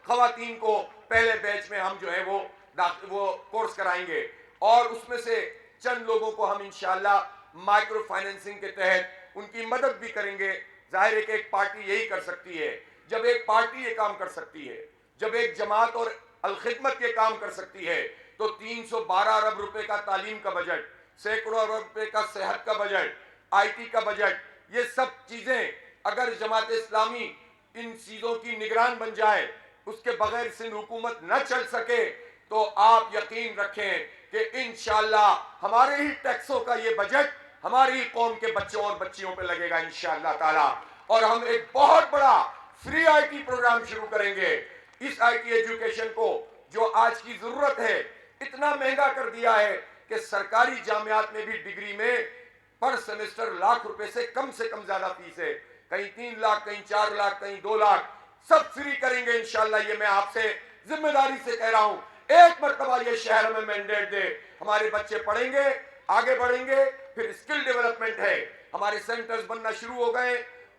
خواتین کو پہلے بیچ میں ہم جو ہے وہ کورس کرائیں گے، اور اس میں سے چند لوگوں کو ہم انشاءاللہ مائکرو فائننسنگ کے تحت ان کی مدد بھی کریں گے۔ ظاہر ہے کہ ایک پارٹی یہی کر سکتی ہے، جب ایک پارٹی یہ کام کر سکتی ہے، جب ایک جماعت اور الخدمت یہ کام کر سکتی ہے، تو 312 ارب روپے کا تعلیم کا بجٹ، سینکڑوں ارب روپے کا صحت کا بجٹ، آئی ٹی کا بجٹ، یہ سب چیزیں اگر جماعت اسلامی ان چیزوں کی نگران بن جائے، اس کے بغیر سندھ حکومت نہ چل سکے، تو آپ یقین رکھیں کہ انشاءاللہ ہمارے ہی ٹیکسوں کا یہ بجٹ ہماری قوم کے بچوں اور بچیوں پہ لگے گا انشاءاللہ تعالی، اور ہم ایک بہت بڑا فری آئی ٹی پروگرام شروع کریں گے۔ اس آئی ٹی ایجوکیشن کو جو آج کی ضرورت ہے اتنا مہنگا کر دیا ہے کہ سرکاری جامعات میں بھی ڈگری میں پر سیمسٹر لاکھ روپے سے کم زیادہ فیس ہے، کہیں 3 لاکھ، کہیں 4 لاکھ، کہیں 2 لاکھ، سب فری کریں گے انشاءاللہ۔ یہ میں آپ سے ذمہ داری سے کہہ رہا ہوں، ایک مرتبہ یہ شہر میں مینڈیٹ دے، ہمارے بچے پڑھیں گے، آگے بڑھیں گے۔ پھر اسکل ڈیولپمنٹ ہے، ہمارے سینٹرز بننا شروع ہو گئے،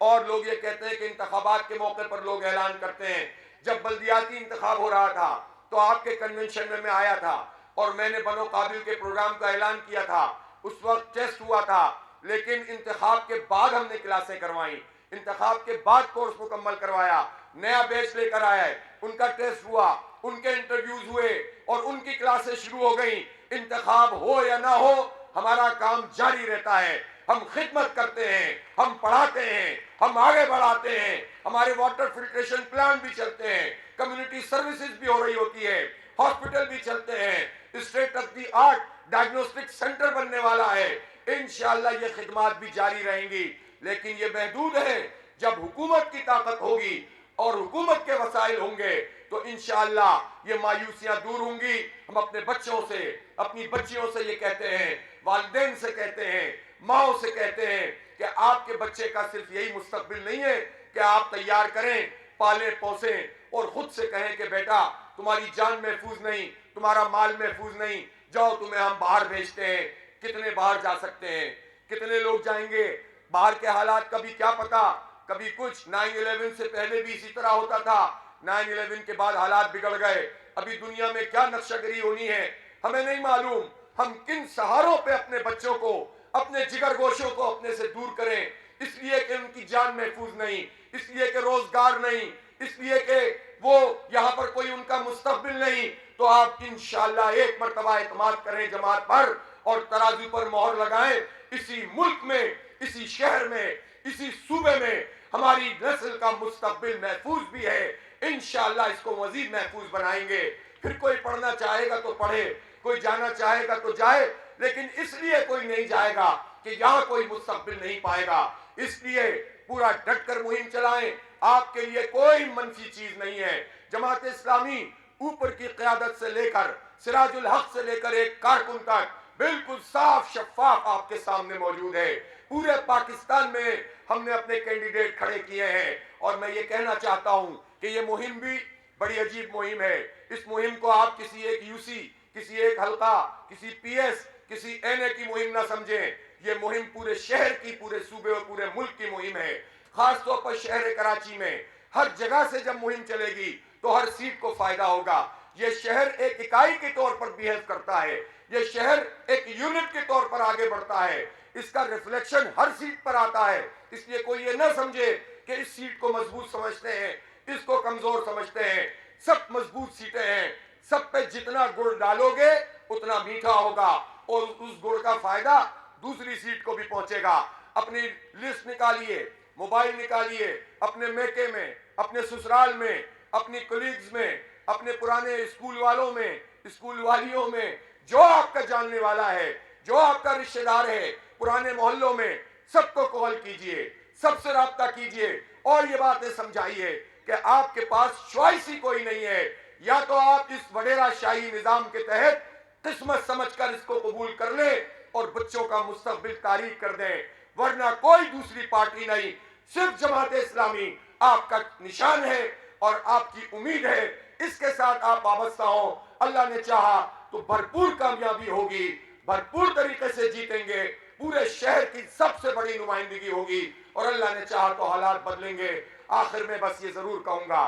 اور لوگ یہ کہتے ہیں کہ انتخابات کے موقع پر لوگ اعلان کرتے ہیں۔ جب بلدیاتی انتخاب ہو رہا تھا تو آپ کے کنونشن میں آیا تھا، اور میں نے بنو قابل کے پروگرام کا اعلان کیا تھا، اس وقت ٹیسٹ ہوا تھا، لیکن انتخاب کے بعد ہم نے کلاسیں کروائیں، انتخاب کے بعد کورس مکمل کروایا، نیا بیچ لے کر آیا ہے، ان کا ٹیسٹ ہوا، ان کے انٹرویوز ہوئے، اور ان کی کلاسیں شروع ہو گئیں۔ انتخاب ہو یا نہ ہو، ہمارا کام جاری رہتا ہے، ہم خدمت کرتے ہیں، ہم پڑھاتے ہیں، ہم آگے بڑھاتے ہیں، ہمارے واٹر فلٹریشن پلانٹ بھی چلتے ہیں، کمیونٹی سروسز بھی ہو رہی ہوتی ہے، ہاسپٹل بھی چلتے ہیں، state of the art diagnostic centre بننے والا ہے۔ انشاءاللہ یہ خدمات بھی جاری رہیں گی، لیکن یہ محدود ہے۔ جب حکومت کی طاقت ہوگی اور حکومت کے وسائل ہوں گے تو انشاءاللہ یہ مایوسیاں دور ہوں گی۔ ہم اپنے بچوں سے، اپنی بچیوں سے یہ کہتے ہیں، والدین سے کہتے ہیں، ماؤں سے کہتے ہیں کہ آپ کے بچے کا صرف یہی مستقبل نہیں ہے کہ آپ تیار کریں، پالیں پوسیں، اور خود سے کہیں کہ بیٹا تمہاری جان محفوظ نہیں، تمہارا مال محفوظ نہیں، جاؤ تمہیں ہم باہر بھیجتے ہیں۔ کتنے باہر جا سکتے ہیں؟ کتنے لوگ جائیں گے؟ باہر کے حالات کا بھی کیا پتا، کبھی کچھ 9/11 سے پہلے بھی اسی طرح ہوتا تھا، 9/11 کے بعد حالات بگڑ گئے، ابھی دنیا میں کیا نقشہ گری ہونی ہے ہمیں نہیں معلوم۔ ہم کن سہاروں پہ اپنے بچوں کو، اپنے جگر گوشوں کو اپنے سے دور کریں، اس لیے کہ ان کی جان محفوظ نہیں، اس لیے کہ روزگار نہیں، اس لیے کہ وہ یہاں پر کوئی ان کا مستقبل نہیں۔ تو آپ انشاءاللہ ایک مرتبہ اعتماد کریں جماعت پر، اور ترازو پر مہر لگائیں۔ اسی ملک میں، اسی شہر میں، اسی صوبے میں ہماری نسل کا مستقبل محفوظ بھی ہے، انشاءاللہ اس کو مزید محفوظ بنائیں گے۔ پھر کوئی پڑھنا چاہے گا تو پڑھے، کوئی جانا چاہے گا تو جائے، لیکن اس لیے کوئی نہیں جائے گا کہ یہاں کوئی مستقبل نہیں پائے گا۔ اس لیے پورا ڈٹ کر مہم چلائیں، آپ کے لیے کوئی منفی چیز نہیں ہے۔ جماعت اسلامی اوپر کی قیادت سے لے کر، سراج الحق سے لے کر ایک کارکن تک بالکل صاف شفاف آپ کے سامنے موجود ہے۔ پورے پاکستان میں ہم نے اپنے کینڈیڈیٹ کھڑے کیے ہیں، اور میں یہ کہنا چاہتا ہوں کہ یہ مہم بھی بڑی عجیب مہم ہے۔ اس مہم کو آپ کسی ایک یو سی، کسی ایک حلقہ، کسی پی ایس، کسی این اے کی مہم نہ سمجھیں۔ یہ مہم پورے شہر کی، پورے صوبے اور پورے ملک کی مہم ہے۔ خاص طور پر شہر کراچی میں ہر جگہ سے جب مہم چلے گی تو ہر سیٹ کو فائدہ ہوگا۔ یہ شہر ایک اکائی کے طور پر بیہیو کرتا ہے، یہ شہر ایک یونٹ کے طور پر آگے بڑھتا ہے، اس کا ریفلیکشن ہر سیٹ پر آتا ہے۔ اس لیے کوئی یہ نہ سمجھے کہ اس سیٹ کو مضبوط سمجھتے ہیں، اس کو کمزور سمجھتے ہیں۔ سب مضبوط سیٹیں ہیں، سب پہ جتنا گڑ ڈالو گے اتنا میٹھا ہوگا، اور اس گڑ کا فائدہ دوسری سیٹ کو بھی پہنچے گا۔ اپنی لسٹ نکالیے، موبائل نکالیے، اپنے میکے میں، اپنے سسرال میں، اپنی کولیگز میں، اپنے پرانے اسکول والوں میں، اسکول والیوں میں، جو آپ کا جاننے والا ہے، جو آپ کا رشتہ دار ہے، پرانے محلوں میں، سب کو کال کیجئے، سب سے رابطہ کیجئے، اور یہ باتیں سمجھائیے کہ آپ کے پاس چوائس ہی کوئی نہیں ہے۔ یا تو آپ اس وڈیرا شاہی نظام کے تحت قسمت سمجھ کر اس کو قبول کر لیں اور بچوں کا مستقبل تاریک کر دیں، ورنہ کوئی دوسری پارٹی نہیں، صرف جماعت اسلامی آپ کا نشان ہے اور آپ کی امید ہے۔ اس کے ساتھ آپ وابستہ ہوں، اللہ نے چاہا تو بھرپور کامیابی ہوگی، بھرپور طریقے سے جیتیں گے، پورے شہر کی سب سے بڑی نمائندگی ہوگی، اور اللہ نے چاہا تو حالات بدلیں گے۔ آخر میں بس یہ ضرور کہوں گا